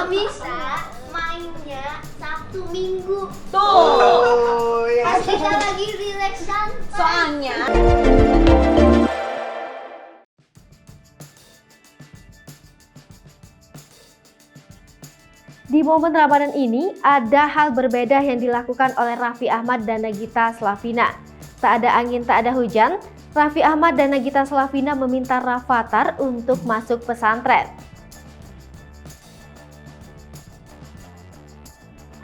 bisa mainnya Sabtu Minggu. Tuh, ya. Pas kita lagi relax santai. Soalnya di momen Ramadan ini, ada hal berbeda yang dilakukan oleh Raffi Ahmad dan Nagita Slavina. Tak ada angin, tak ada hujan, Raffi Ahmad dan Nagita Slavina meminta Rafatthar untuk masuk pesantren.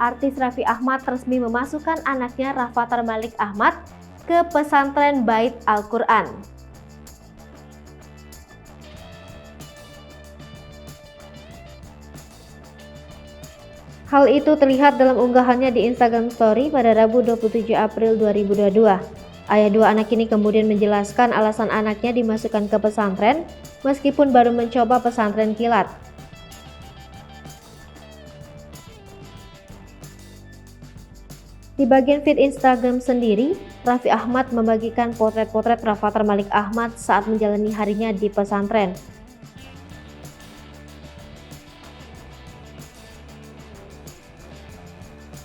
Artis Raffi Ahmad resmi memasukkan anaknya Rafatthar Malik Ahmad ke pesantren Bait Al-Quran. Hal itu terlihat dalam unggahannya di Instagram Story pada Rabu 27 April 2022. Ayah dua anak ini kemudian menjelaskan alasan anaknya dimasukkan ke pesantren meskipun baru mencoba pesantren kilat. Di bagian feed Instagram sendiri, Raffi Ahmad membagikan potret-potret Rafatthar Malik Ahmad saat menjalani harinya di pesantren.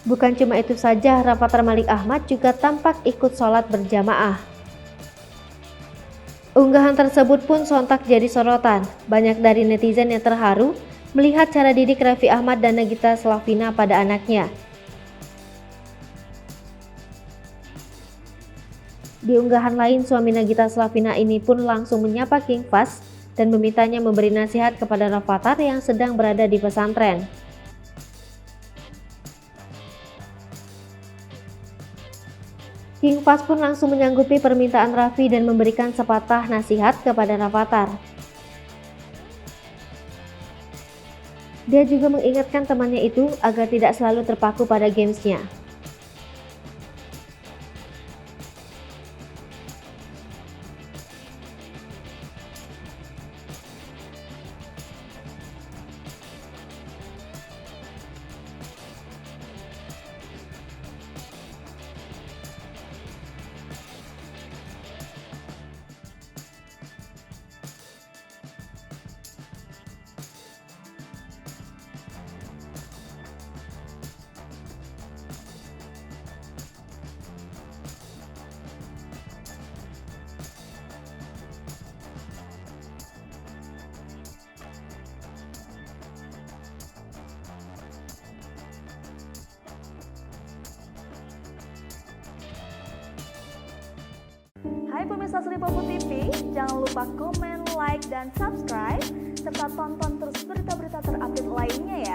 Bukan cuma itu saja, Rafatthar Malik Ahmad juga tampak ikut sholat berjamaah. Unggahan tersebut pun sontak jadi sorotan. Banyak dari netizen yang terharu melihat cara didik Raffi Ahmad dan Nagita Slavina pada anaknya. Di unggahan lain, suami Nagita Slavina ini pun langsung menyapa King Fahz dan memintanya memberi nasihat kepada Rafatthar yang sedang berada di pesantren. King Fahz pun langsung menyanggupi permintaan Raffi dan memberikan sepatah nasihat kepada Rafatthar. Dia juga mengingatkan temannya itu agar tidak selalu terpaku pada gamesnya. Hai pemirsa Sri Popo TV, jangan lupa komen, like, dan subscribe, serta tonton terus berita-berita terupdate lainnya ya.